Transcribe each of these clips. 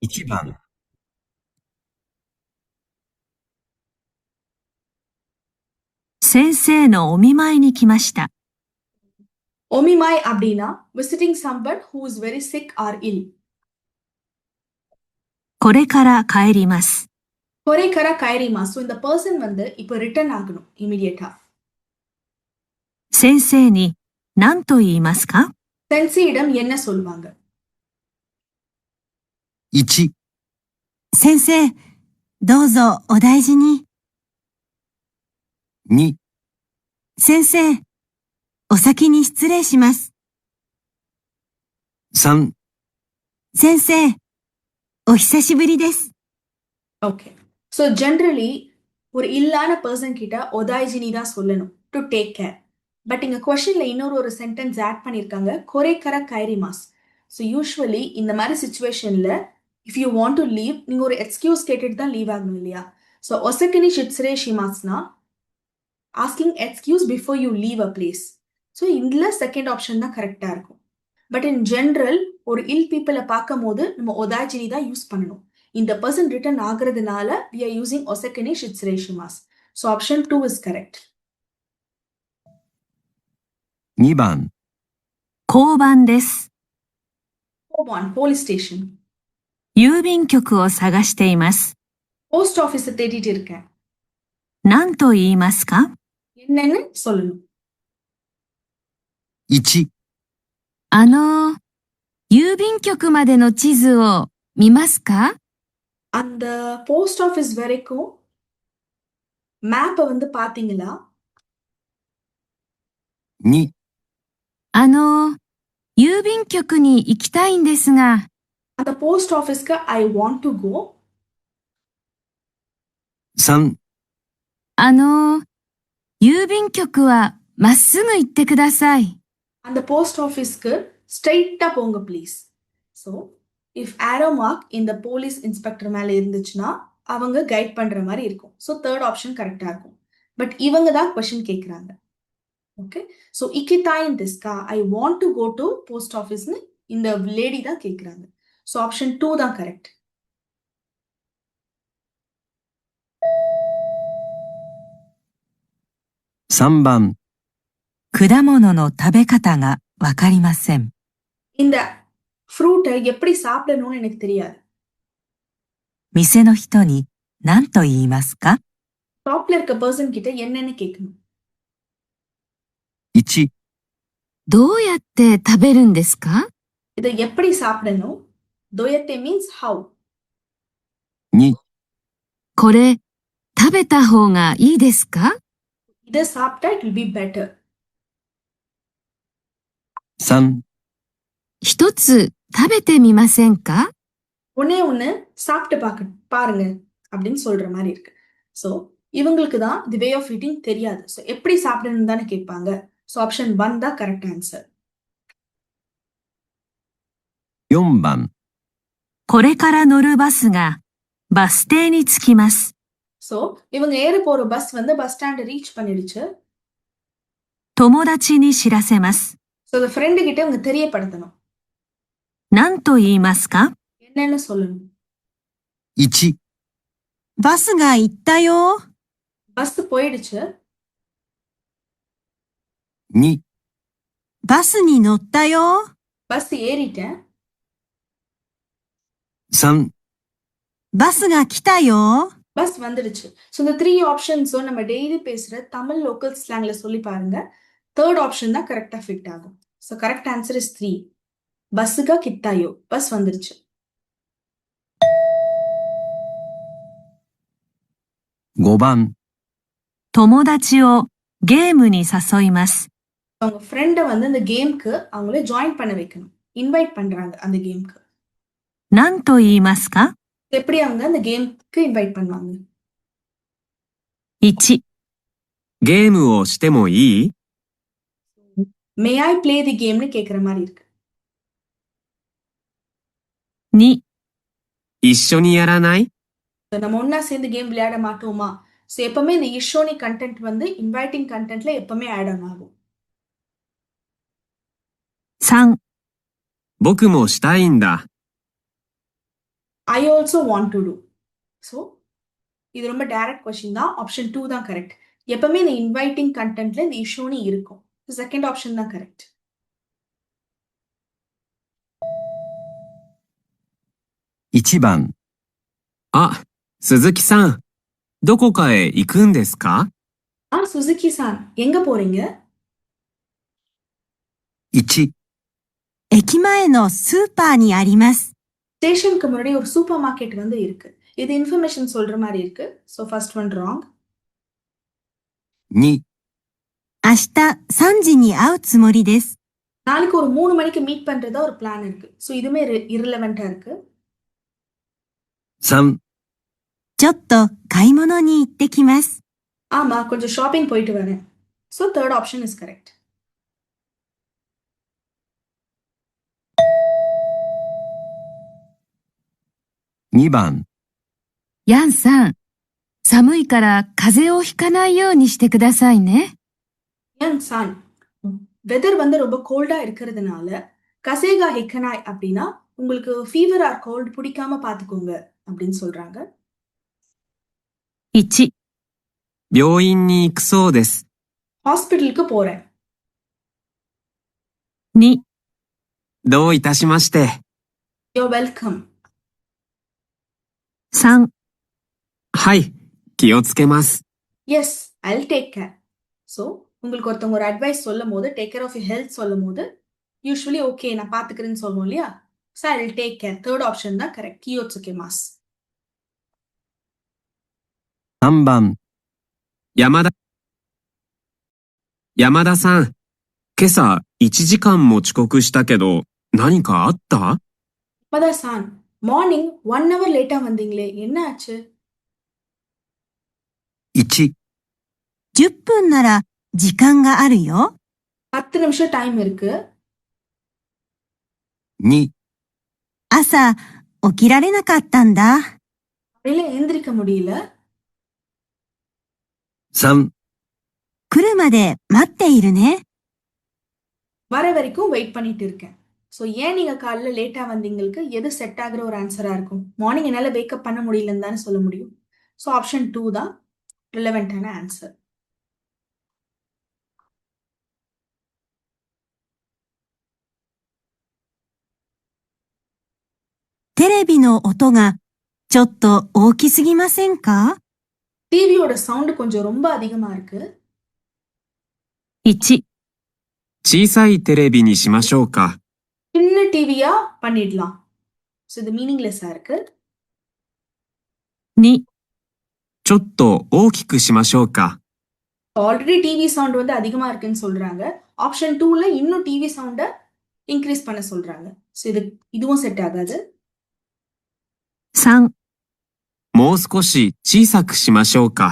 1番、先生のお見舞いに来ました。Omimai அப்படின்னா visiting someone who is very sick or ill. これから帰ります。கொரைக்கரா கைரிமா. So இந்த person வந்து இப்போ return ஆகணும் immediate-ஆ. 先生に何と言いますか？சென்சியிடம் என்ன சொல்லுவாங்க? 1、先生、どうぞお大事に。2、先生、お先に失礼します。3、先生、お久しぶりです。 Okay. So generally ஒரு இல்லான person கிட்ட ஒதாய்ஜினி தான் சொல்லணும் to take care. பட் இங்க கொஸ்டின்ல இன்னொரு சென்டென்ஸ் ஆட் பண்ணிருக்காங்க கொரைக்கரா கைரிமாஸ். ஸோ யூஸ்வலி இந்த மாதிரி சுச்சுவேஷன்ல if you want to leave நீங்க ஒரு எக்ஸ்கியூஸ் கேட்டுட்டு தான் லீவ் ஆகணும் இல்லையா? ஸோ ஒசக்கினி ஷிட்ஸ்ரே ஷிமாஸ்னா asking excuse before you leave a place. So இதுல செகண்ட் ஆப்ஷன் தான் கரெக்டா இருக்கும். பட் இன் ஜென்ரல் ஒரு இல் பீப்புளை பார்க்கும் போது நம்ம ஒதாய்ஜினி தான் யூஸ் பண்ணணும். இந்த பர்சன் ரிட்டர்ன் ஆகுறதுனால we are using ஒசக்கினி ஷிட்ஸ்ரே ஷிமாஸ். So option 2 is correct. 2番、交番です。 1 police station. 郵便局を探しています。 போஸ்ட் ஆஃபீஸை தேடிட்டு இருக்கேன். 何と言いますか？ என்னன்னு சொல்லணும். 1、郵便局までの地図を見ますか？ அந்த போஸ்ட் ஆஃபீஸ் வரைக்கும் மேப்பை வந்து பாத்தீங்களா? 2、郵便局に行きたいんですが。 அந்த போஸ்ட் ஆஃபீஸ்க்கு ஐ வாண்ட் டு கோ. 3、郵便局はまっすぐ行ってください。 அந்த போஸ்ட் ஆஃபீஸ்க்கு ஸ்ட்ரைட்டா போங்க please. So if arrow mark இந்த போலீஸ் இன்ஸ்பெக்டர் மேல இருந்துச்சுன்னா அவங்க கைட் பண்ற மாதிரி இருக்கும். ஸோ தேர்ட் ஆப்ஷன் கரெக்டா இருக்கும். பட் இவங்க தான் கொஸ்டின் கேட்குறாங்க. ஓகே. ஸோ இக்கிதாயின் திஸ்கா I want to go to post ஆஃபீஸ்னு இந்த லேடி தான் கேட்குறாங்க. ஸோ ஆப்ஷன் 2 தான் கரெக்ட். 3番、果物の食べ方がわかりません。 இந்த ஃப்ரூட்டை எப்படி சாப்பிடணும்னு எனக்கு தெரியாது. 店の人に何と言いますか？ ஷாப்ல இருக்க பர்சன் கிட்ட என்னன்னு கேட்கணும். 1、どうやって食べるんですか？ இதை எப்படி சாப்பிடணும்? தோயத்தே மீன்ஸ் ஹவு. 2、これ食べた方がいいですか？ இதை சாப்பிட்டா இட் வில் பி பெட்டர். 3、一つ食べてみませんか？ ஒண்ணு சாப்பிட்டு பாருங்க அப்படின்னு சொல்ற மாதிரி இருக்கு. ஸோ இவங்களுக்கு தான் தி வே ஆஃப் ஈட்டிங் தெரியாது. ஸோ எப்படி சாப்பிடணும்னு தானே கேட்பாங்க. ஸோ ஆப்ஷன் 1 தான் கரெக்ட் ஆன்சர். 4番、これから乗るバスがバス停に着きます。 ஸோ இவங்க ஏற போற பஸ் வந்து பஸ் ஸ்டாண்டை ரீச் பண்ணிடுச்சு. 友達に知らせます。 ஸோ அந்த ஃப்ரெண்டு கிட்ட இவங்க தெரியப்படுத்தணும். 何と言いますか？ என்னன்னு சொல்லணும். 1、バスが行ったよ。 பஸ் போயிடுச்சு. 2、バスに乗ったよ。 பஸ் ஏறிட்டேன். 3、バスが来たよ。 பஸ் வந்துடுச்சு. ஸோ இந்த 3 ஆப்ஷன்ஸும் நம்ம டெய்லி பேசுற தமிழ் லோக்கல் ஸ்லாங்ல சொல்லி பாருங்க. தேர்ட் ஆப்ஷன் தான் கரெக்டா ஃபிட் ஆகும். So correct answer is 3. பஸ்ஸுகா கித்தாயோ, பஸ் வந்துருச்சு. 5番、友達をゲームに誘います。 அவங்க ஃப்ரெண்டை வந்து இந்த கேம்க்கு அவங்களே ஜாயின் பண்ண வைக்கணும். இன்வைட் பண்றாங்க அந்த கேம்க்கு. 何と言いますか？ எப்படி அவங்க அந்த கேம்க்கு இன்வைட் பண்ணுவாங்க? 1、ゲームをしてもいい？ மே ஐ பிளே தி கேம்னு கேட்குற மாதிரி இருக்கு. 2、一緒にやらない？ So, நம்ம ஒன்னா சேர்ந்து கேம் விளையாட மாட்டோமா? ஸோ எப்பவுமே இந்த இஷோனி கண்டென்ட் வந்து இன்வைட்டிங் கண்டென்ட்ல எப்பவுமே ஆட் ஆன் ஆகும். 3、僕もしたいんだ。ஐ also want to do. So இது ரொம்ப டைரக்ட் கொஸ்டின் தான். ஆப்ஷன் 2 தான் கரெக்ட். எப்பவுமே இந்த இன்வைட்டிங் கண்டென்ட்ல இந்த இஷ்யூனி இருக்கும். செகண்ட் ஆப்ஷன் தான் கரெக்ட். 1番、あ、鈴木さん、どこかへ行くんですか？சுசுகி சான், எங்க போறீங்க? 1、駅前のスーパーにあります。 ஸ்டேஷனுக்கு முன்னாடி ஒரு சூப்பர் மார்க்கெட் வந்து இருக்கு. இது இன்ஃபர்மேஷன் சொல்ற மாதிரி இருக்கு. So first one wrong. 2、明日3時に会うつもりです。 நாளைக்கு ஒரு 3 மணிக்கு மீட் பண்றதா ஒரு பிளான் இருக்கு. ஸோ இதுமே irrelevant-ஆ இருக்கு. 3、ちょっと買い物に行ってきます。 ஆமா, கொஞ்சம் ஷாப்பிங் போயிட்டு வரேன். So third option is correct. 2番、ヤンさん、寒いから風邪をひかないようにしてくださいね。 Yang san, weather வந்து ரொம்ப கோல்டா இருக்கிறதுனால கசேகா ஹெக்கனாய் அப்படின்னா உங்களுக்கு ஃபீவர் ஆர் கோல்டு பிடிக்காம பாத்துக்கோங்க அப்படின்னு சொல்றாங்க. 1、病院に行くそうです。 ஹாஸ்பிட்டலுக்கு போறேன். 2、どういたしまして。 You're welcome. 3、はい、気をつけます。 Yes, I'll take care. So உங்களுக்கு ஒருத்தவங்க ஒரு அட்வைஸ் சொல்லும் போது take care of your health சொல்லும் போது யூஸ்வலி ஓகே நான் பாத்துக்கிறேன்னு சொல்லுவோம் இல்லையா? So I will take care. Third option தான் கரெக்ட். கியோட்சுகேமாஸ். 3番、山田さん、今朝1時間も遅刻したけど、何かあった？ மதா சான், மார்னிங் 1 hour லேட்டா வந்தீங்களே, என்ன ஆச்சு? 1、 10分なら時間があるよ。 10 நிமிஷம் டைம் இருக்கு. 2、朝起きられなかったんだ。 அப்படியில எந்திரிக்க முடியல. 3、来るまで待っているね。 வர வரைக்கும் வெயிட் பண்ணிட்டு இருக்கேன். ஸோ ஏன் நீங்க காலைல லேட்டா வந்தீங்களுக்கு எது செட் ஆகுற ஒரு ஆன்சரா இருக்கும்? மார்னிங் என்னால வேக்கப் பண்ண முடியலன்னு தானே சொல்ல முடியும். ஸோ ஆப்ஷன் 2 தான் ரிலவெண்டான ஆன்சர். テレビの音がちょっと大きすぎませんか？ டிவியோட சவுண்ட் கொஞ்சம் ரொம்ப அதிகமா இருக்கு. 1、小さいテレビにしましょうか。 சின்ன டிவியா பண்ணிடலாம். ஸோ இது மீனிங்லெஸ்ஸா இருக்கு. 2、ちょっと大きくしましょうか。 ஆல்ரெடி டிவி சவுண்ட் வந்து அதிகமா இருக்குன்னு சொல்றாங்க. ஆப்ஷன் 2ல இன்னும் டிவி சவுண்ட இன்க்ரீஸ் பண்ண சொல்றாங்க. ஸோ இதுவும் செட் ஆகாது. 3、もう少し小さくしましょうか。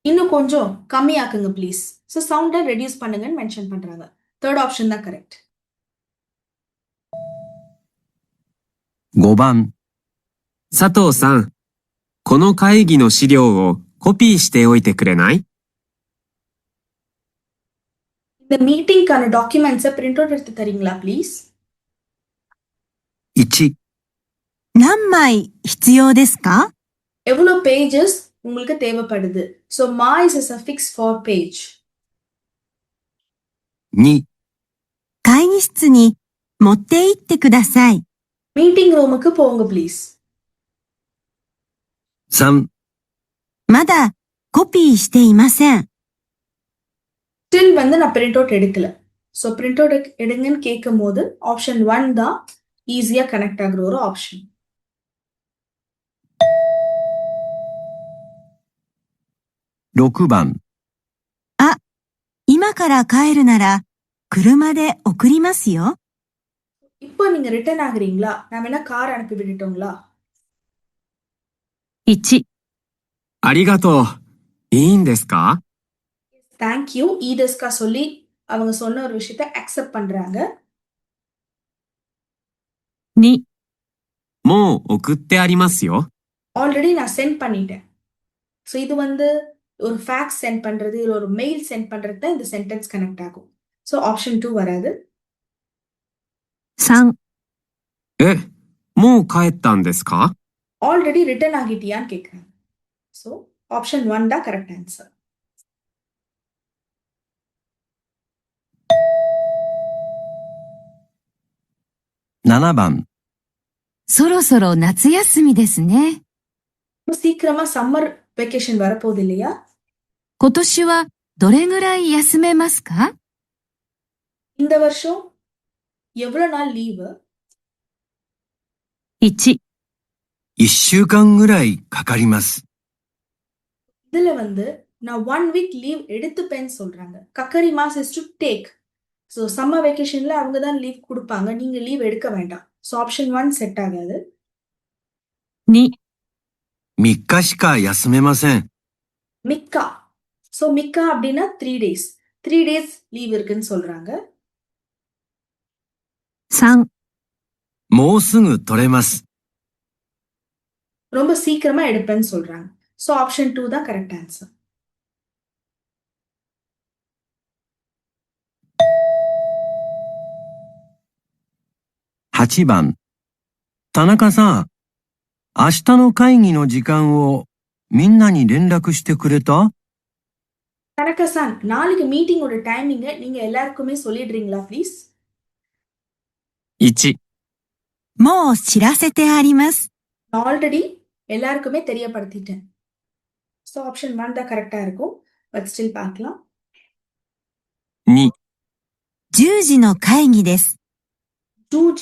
இன்னும் கொஞ்சம் கம்மியாக்குங்க ப்ளீஸ். ஸோ சவுண்டை ரெடியூஸ் பண்ணுங்கன்னு மென்ஷன் பண்றாங்க. தேர்ட் ஆப்ஷன் தான் கரெக்ட். 5番、佐藤さん、この会議の資料をコピーしておいてくれない？ இந்த மீட்டிங்கான டாக்குமெண்ட்ஸை பிரிண்ட் அவுட் எடுத்து தரீங்களா ப்ளீஸ்? 1、何枚必要ですか？ எவ்வளோ பேஜஸ் உங்களுக்கு தேவைப்படுது? ஸோ மாய்ஸ் is a fix for page. 2、会議室に持って行ってください。 meeting ரூமுக்கு போங்க ப்ளீஸ். 3、まだコピーしていません。 ஸ்டில் வந்து நான் பிரிண்ட் அவுட் எடுக்கல. ஸோ பிரிண்ட் அவுட் எடுங்கன்னு கேட்கும் போது ஆப்ஷன் 1 தான் ஈஸியா கனெக்ட் ஆகுற ஒரு ஆப்ஷன். 6番、今から帰るなら車で送りますよ。 இப்போ நீங்க ரிட்டர்ன் ஆகுறீங்களா? நான் வேணா கார் அனுப்பி விட்டுட்டோங்களா? 1、ありがとう。いいんですか？ தேங்க்யூ ஈதஸ்கா சொல்லி அவங்க சொன்ன ஒரு விஷயத்த அக்செப்ட் பண்றாங்க. 2、もう送ってありますよ。 ஆல்ரெடி நான் சென்ட் பண்ணிட்டேன். ஸோ இது வந்து ஒரு ஃபேக்ஸ் சென்ட் பண்றது இல்லை ஒரு மெயில் சென்ட் பண்றது தான் இந்த சென்டென்ஸ் கனெக்ட் ஆகும். ஸோ ஆப்ஷன் 2 வராது. 3、え、もう帰ったんですか？ ஆல்ரெடி ரிட்டர்ன் ஆகிட்டியான்னு கேட்குறாங்க. ஸோ ஆப்ஷன் 1 தான் கரெக்ட் ஆன்சர்.7番、そろそろ夏休みですね。 சீக்கிரமா சம்மர் வெக்கேஷன் வரப்போகுது இல்லையா? 今年はどれぐらい休めますか？ இந்த வருஷம் எவ்வளவு நாள் லீவு? 1、 1週間ぐらいかかります。 இதுல நான் 1 வீக் லீவ் எடுத்துப்பேன்னு சொல்றாங்க. கக்கரி mass is to take. So summer வெக்கேஷன்ல அவங்க தான் லீவ் கொடுப்பாங்க, நீங்க லீவ் எடுக்க வேண்டாம். ஸோ ஆப்ஷன் 1 செட் ஆகாது. 2、 3日しか休めません。 மிக்கா. ஸோ மிக்கா அப்படின்னா 3 days. 3 days லீவ் இருக்குன்னு சொல்றாங்க. 3、 もうすぐ取れます。 ரொம்ப சீக்கிரமா எடுப்பேன்னு சொல்றாங்க. ஸோ ஆப்ஷன் 2 தான் கரெக்ட் ஆன்சர்.8番、田中さん、明日の会議の時間をみんなに連絡してくれた？ தனக்கசான், நாளைக்கு மீட்டிங்கோட டைமிங்க நீங்க எல்லாருக்குமே சொல்லிடுறீங்களா ப்ளீஸ்? 1、もう知らせてあります。 ஆல்ரெடி எல்லாருக்குமே தெரியப்படுத்திட்டேன். ஸோ ஆப்ஷன் 1 தான் கரெக்டா இருக்கும். பட் ஸ்டில் பார்க்கலாம். 2、 10時の会議です。 2G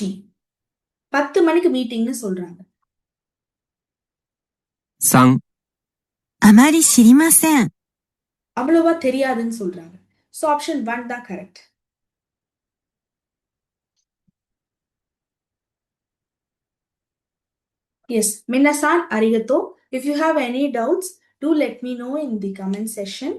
10 மணிக்கு மீட்டிங்னு சொல்றாங்க. 3、あまり知りません。 அவ்வளவா தெரியாதுன்னு சொல்றாங்க. ஸோ ஆப்ஷன் 1 தான் correct. Yes, minasan arigato. If you have any doubts, do let me know in the comment section.